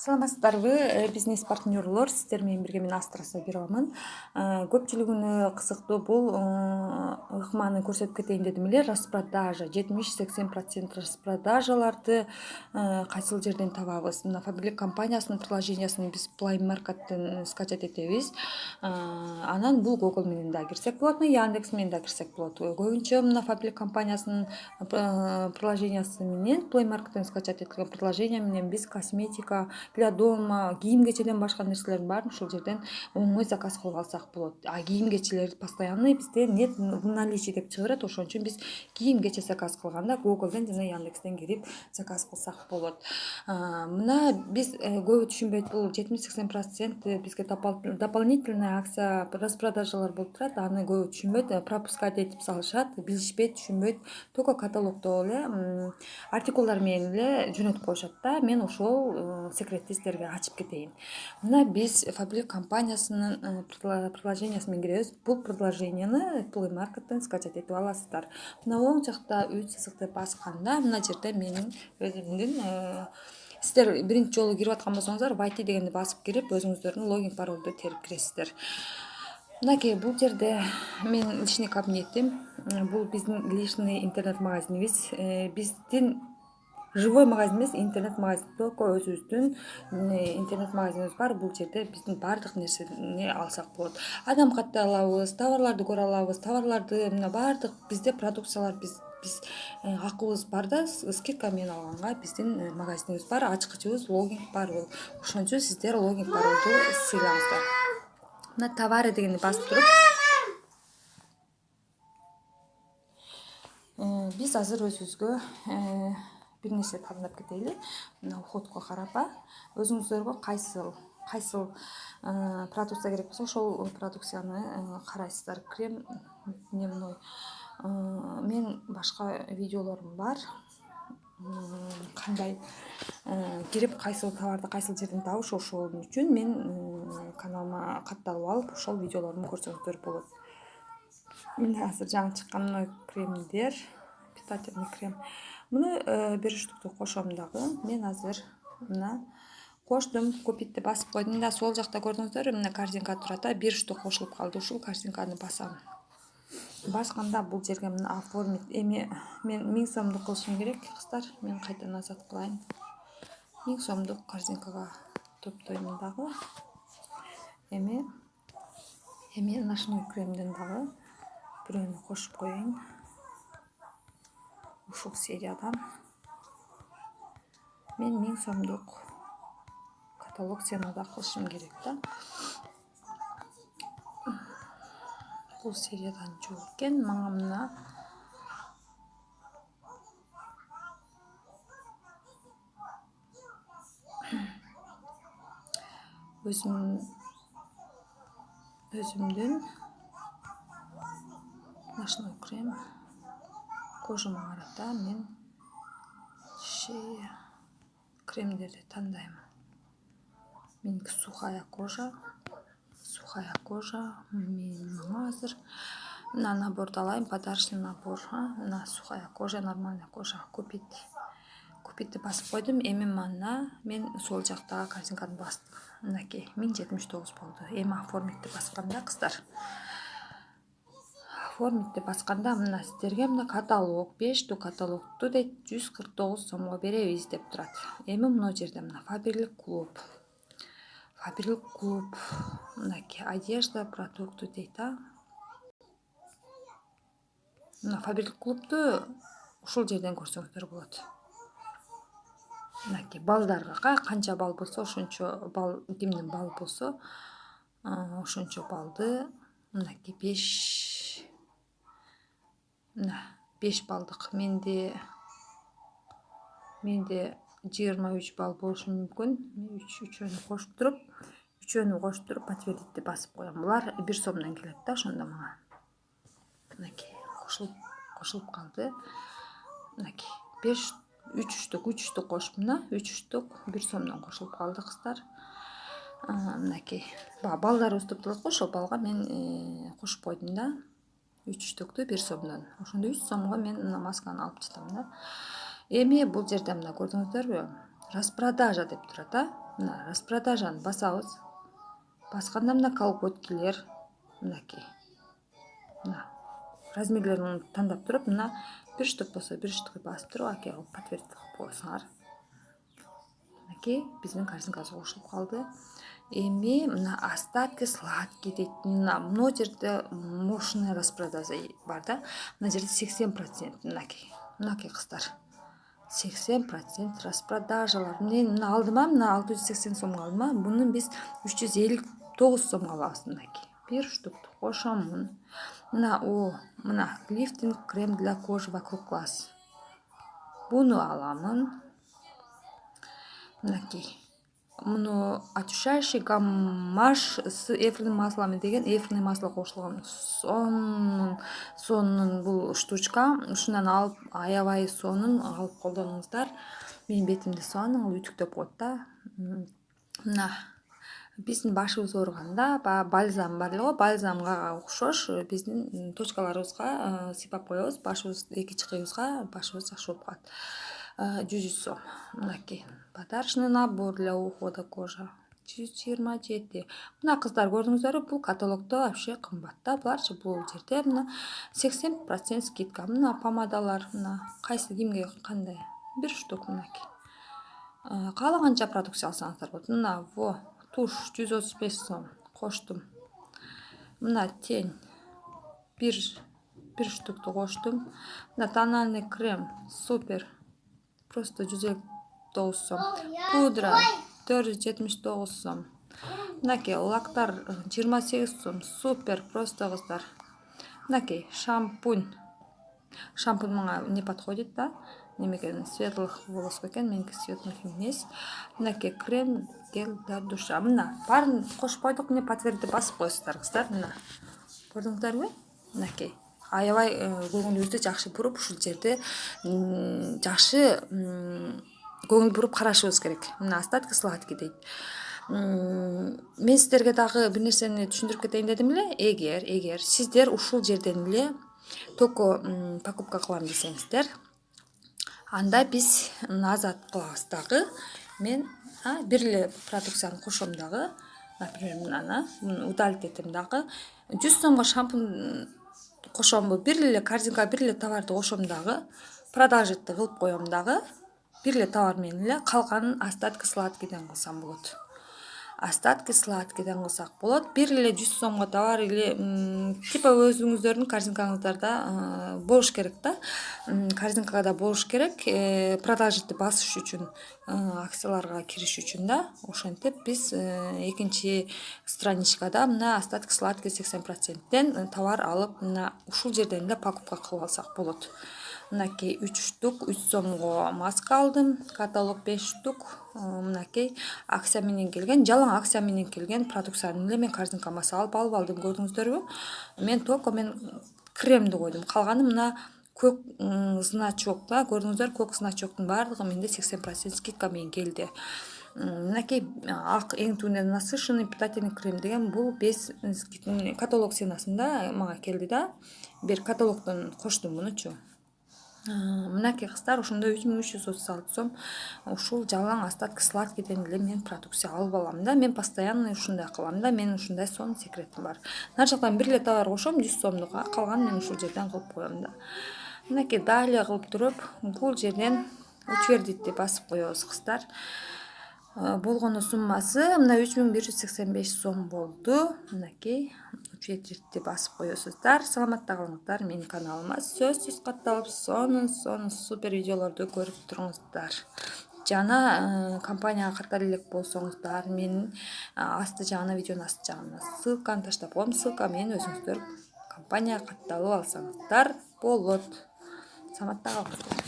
Саламатсыздарбы, бизнес партнерлор, сиздер менен бирге мен Астра Сабировмун. Көпчүлүгүнө кызыктуу бул ыкманы көрсөтүп кетейин дедим эле. Распродажа 70-80% распродажаларды кайсыл жерден табабыз? Мына Фабрилик компаниясынын приложениясын биз Play Market'тен скачать этебиз. Анан бул Google менен да кирсек болот, Яндекс менен да кирсек болот. Көбүнчө мына Фабрилик компаниясынын приложениясы менен Play Market'тен скачать этилген приложение менен биз косметика, для дома, кийим-кечеден башка нерселердин баарын ушул жерден оңой заказ кылып алсак болот. А кийим-кечелер постоянный бизде нет в наличии деп чыга берет. Ошон үчүн биз кийим-кече заказ кылганда Google'ден жана Яндекстен кирип заказ кылсак болот. Мына биз көбү түшүнбөйт, бул 70-80% бизге дополнительная акция, распродажалар болуп турат. Аны көбү түшүнбөйт, пропускать этип салышат, билишпейт, түшүнбөйт. Только каталогдо эле артикулдар менен эле жөнөтүп коюшат да. Мен ошол секретти сиздерге ачып кетейин. Мына биз Фабрилик компаниясынын приложениясы менен киребиз. Бул приложенияны Play Market'тен скачать этип аласыздар. Мына оң жакта 3 сызыкты басканда мына жерде менин өзүмдүн сиздер биринчи жолу кирип аткан болсоңуздар войти дегенди басып кирип өзүңүздөрдүн логин паролду терип киресиздер. Мынакей бул жерде менин личный кабинетим, бул биздин личный интернет магазинибиз. Биздин живой магазин эмес, интернет магазин. Только өзүбүздүн интернет магазинибиз бар. Бул жерде биздин баардык нерсени алсак болот. Адам катты алабыз, товарларды көрө алабыз, товарларды мына баардык бизде продукциялар биз акыбыз бар да, скидка менен алганга биздин магазинибиз бар, ачкычыбыз, логин пароль. Ошон үчүн сиздер логин паролду сыйлаңыздар. Мына товары дегенди басып туруп биз азыр өзүбүзгө бир нерсе тандап кетели. Мына уходко карап өзүңүздөргө кайсыл продукция керек болсо ошол продукцияны карайсыздар. Крем дневной. Мен башка видеолорум бар. Кандай кирип кайсыл товарды кайсыл жерден табыш, ошол үчүн мен каналыма катталып алып ошол видеолорумду көрсөңүздөр болот. Мына азыр жаңы чыккан мына кремдер, питательный крем. Муну бир штукту кошом дагы. Мен азыр мына коштум, купитти басып койдум да, сол жакта көрдүңүздөрбү, мына корзинка турат да, бир штук кошулуп калды. Ушул корзинканы басам. Басканда бул жерге мына оформить. Эми мен 1000 сомдук кылышым керек, кыздар. Мен кайта назад кылайын. 1000 сомдук корзинкага топтойм дагы. Эми ночной кремден дагы бирөөнү кошуп коеюн. Ушул сериядан мен 1000 сомдук каталог ценада кылышым керек да. Бул сериядан жок экен. Мага мына өзүмдүн ночной крем кожума карата мен кремдерди тандайм. Меники сухая кожа. Мен мага азыр мына наборду алайын, подарочный набор. Мына сухая кожа, нормальная кожа, купитти басып койдум. Эми мана мен сол жактагы корзинканы бастым. Мынакей 1079 болду. Эми оформитти басканда кыздар. Оформитти басканда мына сиздерге мына каталог, 5 штук каталогду дейт 149 сомго беребиз деп турат. Эми мына жерде мына Фабрилик клуб. Мынакей одежда, продукты дейт. Мына Фабрилик клубду ушул жерден көрсөңүздөр болот. Мынакей балдарга канча балл болсо ошончо балл, кимдин балл болсо ошончо баллды. Мынакей 5 баллдык. Менде 23 балл болушу мүмкүн. Мен үчөөнү кошуп туруп подтвердитти басып коем. Булар 1 сомдон келет да, ошондо мага. Мынакей кошулуп калды. Мынакей 3 штук кошуп, 3 штук 1 сомдон кошулуп калды кыздар. Мынакей балдарыбыз топтолот го, ошол балга мен кошуп койдум да. 3 штукту 1 сомдон. Ошондо 3 сомго мен мына масканы алып чыктым да. Эми бул жерде мына көрдүңүздөрбү? Распродажа деп турат. мына распродажаны басабыз. Басканда мына колготкилер мынакей. Мына размерлерин тандап туруп, мына бир штук болсо бир штук басып туруп, аке кылып подтвердить кылып койсоңар. Мынакей биздин корзинкабыз кошулуп калды. Эми мына остатки сладкий дейт. Мына жерде мощная распродажа бар да. Мына жерде 80%. Мынакей кыздар. 80% распродажалар. Мен мына алдыма, мына 680 сомго алдыма. Буну биз 359 сомго алабыз. Мынакей. Бир штукту кошомун. Мына лифтинг крем для кожи вокруг глаз. Буну аламын. Мынакей. Муну очищающий гамаш с эфирным маслами деген эфирный масло кошулган. Сонун бул штучка. Ушундан алып, аябай сонун алып колдонуңуздар. Менин бетимди сонун үтүктөп коет да. Мына биздин башыбыз ооруганда бальзам бар эле го, бальзамга окшош биздин точкаларыбызга сыйпап коебуз. Башыбыз, эки чыкыйыбызга башыбыз жакшы болуп калат. 100 сом. Мынакей. Подарочный набор для ухода кожа. 127. Мына кыздар көрдүңүздөрбү, бул каталогдо вообще кымбат да. Буларчы бул жерде мына 80% скидка. Мына помадалар, мына кайсы кимге кандай. Бир штук мынакей. Каалаганча продукция алсаңыздар болот. Мына туш 135 сом коштум. Мына тень бир штукту коштум. Мына тональный крем супер. Просто 159 сом. Пудра 479 сом. Мынакей лактар 28 сом. Супер просто кыздар. Мынакей шампунь. Шампунь мага не подходит да. Немекен светлых волоско экен, меники светлых эмес. Мынакей крем гель для душа. Мына баарын кошуп койдук, мне подтвердить басып коесуздар кыздар. Мына көрдүңүздөрбү? Мынакей. Аябай көңүлүбүздү жакшы буруп, ушул жерде жакшы көңүл буруп карашыбыз керек. Мына остатки сладкий дейт. Мен сиздерге дагы бир нерсени түшүндүрүп кетейин дедим эле. Эгер сиздер ушул жерден эле только покупка кылам десеңиздер, анда биз назад кылабыз дагы. Мен бир эле продукцияны кошом дагы. Например, муну удалить этем дагы. 100 сомго шампунь кошомбу, бир эле корзинкага бир эле товарды кошом дагы, продажитти кылып коем дагы, бир эле товар менен эле калганын остатки сладкийден кылсам болот. Остатки сладкийден кылсак болот. Бир эле 100 сомго товар или типа өзүңүздөрдүн корзинкаңыздарда болуш керек да. Корзинкада болуш керек, продажитти басыш үчүн, акцияларга кириш үчүн да. Ошентип биз экинчи страничкада мына остатки сладкий 80%ден товар алып, мына ушул жерден эле покупка кылып алсак болот. Мынакей 3 штук 3 сомго маска алдым. Каталог 5 штук. Мынакей акция менен келген, жалаң акция менен келген продукцияны эле мен корзинкама салып алдым, көрдүңүздөрбү? Мен кремди койдум. Калганы мына көк значок да, көрдүңүздөр, көк значоктун баардыгы менде 80% скидка менен келди. Мынакей ак эң түбүндө насыщенный питательный крем деген бул без каталог ценасында мага келди да. Бир каталогдон коштум мунучу. Мынакей кыздар, ошондо 3336 сом ушул жалаң остатки сладкийден эле мен продукция алып алам да. Мен постоянно ушундай кылам да. Менин ушундай сонун секретим бар. Нар жактан бир эле товар кошом 100 сомдук, калганын мен ушул жерден кылып коем да. Мынакей далее кылып туруп, бул жерден утвердитти басып коебуз кыздар. Болгону суммасы мына 3185 сом болду. Мынакей утвердитти басып коесуздар. Саламатта калыңыздар. Менин каналыма сөзсүз катталып, сонун супер видеолорду көрүп туруңуздар. Жана компанияга ката элек болсоңуздар, менин асты жагына, видеонун асты жагына ссылканы таштап коем. Ссылка менен өзүңүздөр компанияга катталып алсаңыздар болот. Саламатта калыңыздар.